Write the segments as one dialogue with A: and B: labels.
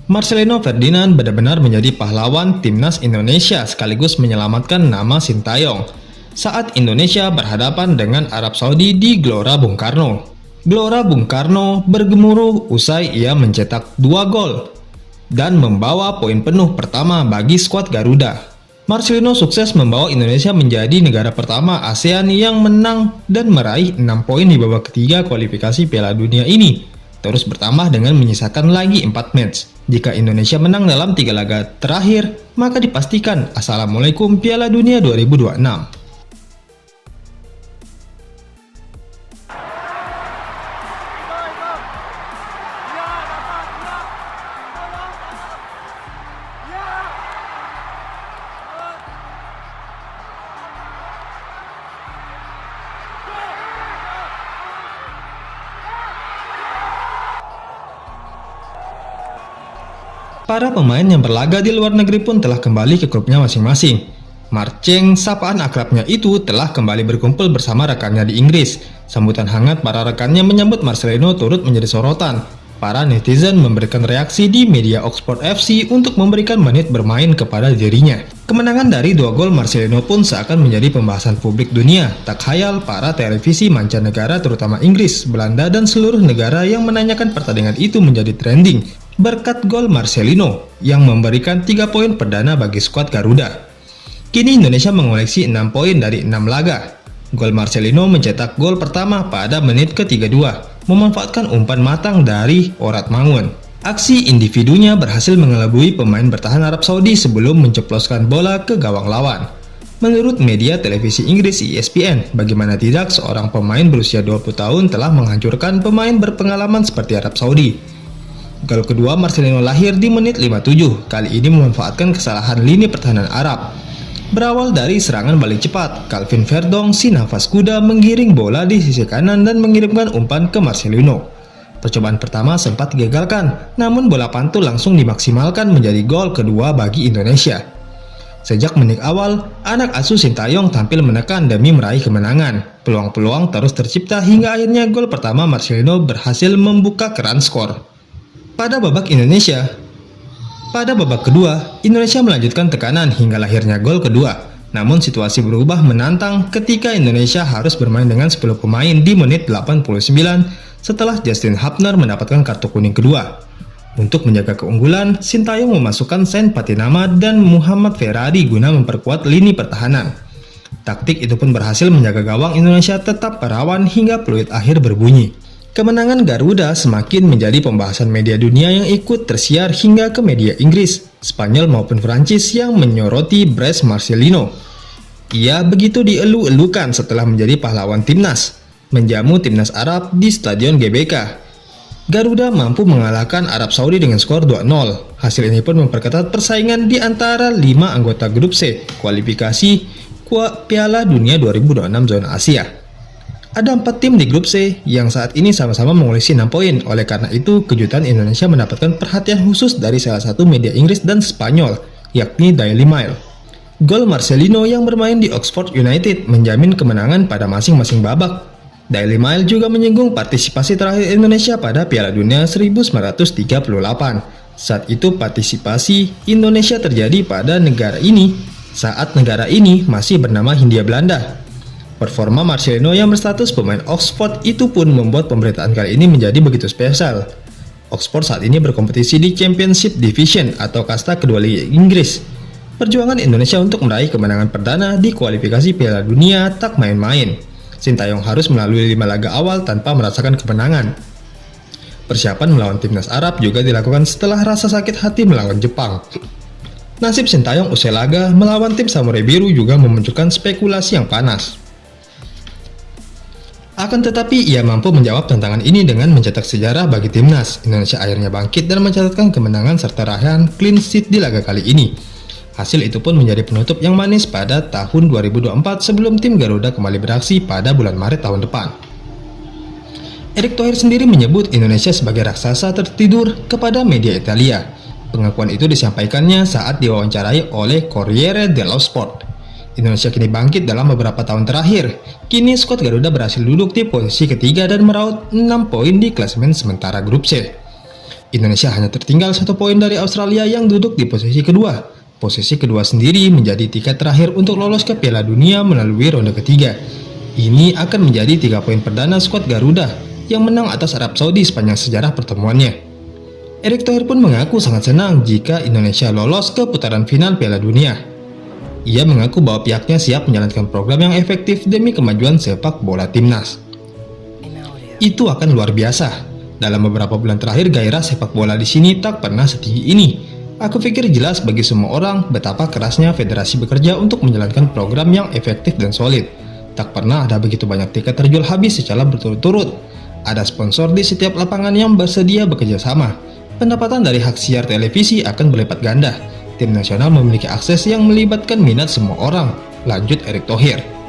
A: Marcelino Ferdinand benar-benar menjadi pahlawan timnas Indonesia sekaligus menyelamatkan nama Sintayong saat Indonesia berhadapan dengan Arab Saudi di Gelora Bung Karno. Gelora Bung Karno bergemuruh usai ia mencetak 2 gol dan membawa poin penuh pertama bagi skuad Garuda. Marcelino sukses membawa Indonesia menjadi negara pertama ASEAN yang menang dan meraih 6 poin di babak ketiga kualifikasi Piala Dunia ini, terus bertambah dengan menyisakan lagi 4 match. Jika Indonesia menang dalam 3 laga terakhir, maka dipastikan Assalamualaikum Piala Dunia 2026. Para pemain yang berlaga di luar negeri pun telah kembali ke klubnya masing-masing. Marceng, sapaan akrabnya itu, telah kembali berkumpul bersama rekannya di Inggris. Sambutan hangat para rekannya menyambut Marcelino turut menjadi sorotan. Para netizen memberikan reaksi di media Oxford FC untuk memberikan menit bermain kepada dirinya. Kemenangan dari 2 gol Marcelino pun seakan menjadi pembahasan publik dunia. Tak khayal para televisi mancanegara terutama Inggris, Belanda, dan seluruh negara yang menanyakan pertandingan itu menjadi trending berkat gol Marcelino yang memberikan 3 poin perdana bagi skuad Garuda. Kini Indonesia mengoleksi 6 poin dari 6 laga. Gol Marcelino mencetak gol pertama pada menit ke-32, memanfaatkan umpan matang dari Orat Mangun. Aksi individunya berhasil mengelabui pemain bertahan Arab Saudi sebelum menceploskan bola ke gawang lawan. Menurut media televisi Inggris ESPN, bagaimana tidak seorang pemain berusia 20 tahun telah menghancurkan pemain berpengalaman seperti Arab Saudi. Gol kedua Marcelino lahir di menit 57, kali ini memanfaatkan kesalahan lini pertahanan Arab. Berawal dari serangan balik cepat, Calvin Verdong si nafas kuda menggiring bola di sisi kanan dan mengirimkan umpan ke Marcelino. Percobaan pertama sempat digagalkan, namun bola pantul langsung dimaksimalkan menjadi gol kedua bagi Indonesia. Sejak menit awal, anak asuh Sintayong tampil menekan demi meraih kemenangan. Peluang-peluang terus tercipta hingga akhirnya gol pertama Marcelino berhasil membuka keran skor. Pada babak kedua, Indonesia melanjutkan tekanan hingga lahirnya gol kedua. Namun situasi berubah menantang ketika Indonesia harus bermain dengan 10 pemain di menit 89 setelah Justin Hapner mendapatkan kartu kuning kedua. Untuk menjaga keunggulan, Sintayong memasukkan Saint Patinama dan Muhammad Ferrari guna memperkuat lini pertahanan. Taktik itu pun berhasil menjaga gawang Indonesia tetap berawan hingga peluit akhir berbunyi. Kemenangan Garuda semakin menjadi pembahasan media dunia yang ikut tersiar hingga ke media Inggris, Spanyol maupun Prancis yang menyoroti Bryce Marcelino. Ia begitu dielu-elukan setelah menjadi pahlawan timnas, menjamu timnas Arab di Stadion GBK. Garuda mampu mengalahkan Arab Saudi dengan skor 2-0. Hasil ini pun memperketat persaingan di antara 5 anggota grup C, kualifikasi Piala Dunia 2026 zona Asia. Ada 4 tim di grup C yang saat ini sama-sama mengoleksi 6 poin. Oleh karena itu, kejutan Indonesia mendapatkan perhatian khusus dari salah satu media Inggris dan Spanyol, yakni Daily Mail. Gol Marcelino yang bermain di Oxford United menjamin kemenangan pada masing-masing babak. Daily Mail juga menyinggung partisipasi terakhir Indonesia pada Piala Dunia 1938. Saat itu partisipasi Indonesia terjadi pada negara ini saat negara ini masih bernama Hindia Belanda. Performa Marcelino yang berstatus pemain Oxford itu pun membuat pemberitaan kali ini menjadi begitu spesial. Oxford saat ini berkompetisi di Championship Division atau kasta kedua Liga Inggris. Perjuangan Indonesia untuk meraih kemenangan perdana di kualifikasi Piala Dunia tak main-main. Sintayong harus melalui 5 laga awal tanpa merasakan kemenangan. Persiapan melawan timnas Arab juga dilakukan setelah rasa sakit hati melawan Jepang. Nasib Sintayong usai laga melawan tim Samurai Biru juga memunculkan spekulasi yang panas. Akan tetapi ia mampu menjawab tantangan ini dengan mencetak sejarah bagi timnas. Indonesia akhirnya bangkit dan mencatatkan kemenangan serta raihan clean sheet di laga kali ini. Hasil itu pun menjadi penutup yang manis pada tahun 2024 sebelum tim Garuda kembali beraksi pada bulan Maret tahun depan. Erick Thohir sendiri menyebut Indonesia sebagai raksasa tertidur kepada media Italia. Pengakuan itu disampaikannya saat diwawancarai oleh Corriere dello Sport. Indonesia kini bangkit dalam beberapa tahun terakhir. Kini skuad Garuda berhasil duduk di posisi ketiga dan meraup 6 poin di klasemen sementara grup C. Indonesia hanya tertinggal 1 poin dari Australia yang duduk di posisi kedua. Posisi kedua sendiri menjadi tiket terakhir untuk lolos ke Piala Dunia melalui ronde ketiga. Ini akan menjadi 3 poin perdana skuad Garuda yang menang atas Arab Saudi sepanjang sejarah pertemuannya. Erick Thohir pun mengaku sangat senang jika Indonesia lolos ke putaran final Piala Dunia. Ia mengaku bahwa pihaknya siap menjalankan program yang efektif demi kemajuan sepak bola timnas. Itu akan luar biasa. Dalam beberapa bulan terakhir gairah sepak bola di sini tak pernah setinggi ini. Aku pikir jelas bagi semua orang betapa kerasnya federasi bekerja untuk menjalankan program yang efektif dan solid. Tak pernah ada begitu banyak tiket terjual habis secara berturut-turut. Ada sponsor di setiap lapangan yang bersedia bekerja sama. Pendapatan dari hak siar televisi akan berlipat ganda. Tim nasional memiliki akses yang melibatkan minat semua orang. Lanjut Erick Thohir.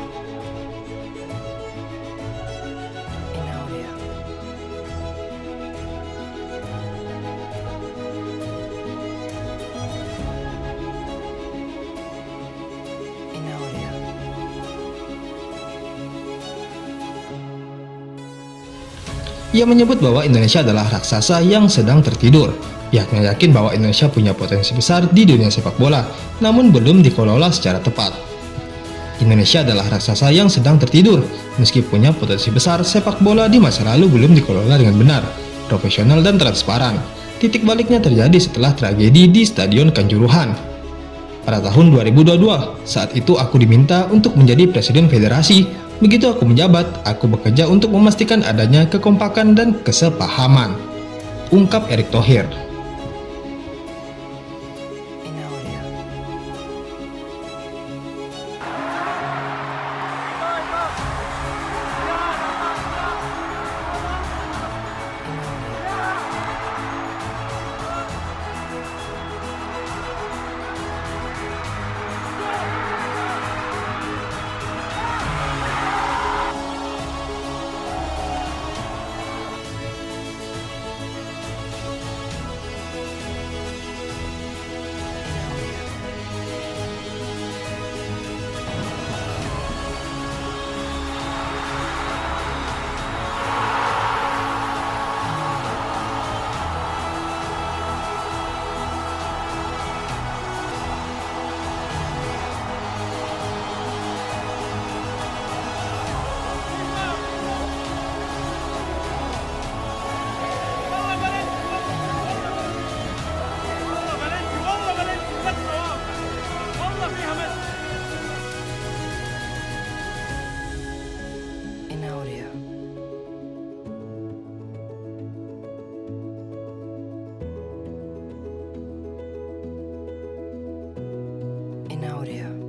A: Ia menyebut bahwa Indonesia adalah raksasa yang sedang tertidur. Pihaknya yakin bahwa Indonesia punya potensi besar di dunia sepak bola, namun belum dikelola secara tepat. Indonesia adalah raksasa yang sedang tertidur, meski punya potensi besar, sepak bola di masa lalu belum dikelola dengan benar, profesional dan transparan. Titik baliknya terjadi setelah tragedi di Stadion Kanjuruhan. Pada tahun 2022, saat itu aku diminta untuk menjadi presiden federasi. Begitu aku menjabat, aku bekerja untuk memastikan adanya kekompakan dan kesepahaman. Ungkap Erick Thohir.
B: In audio.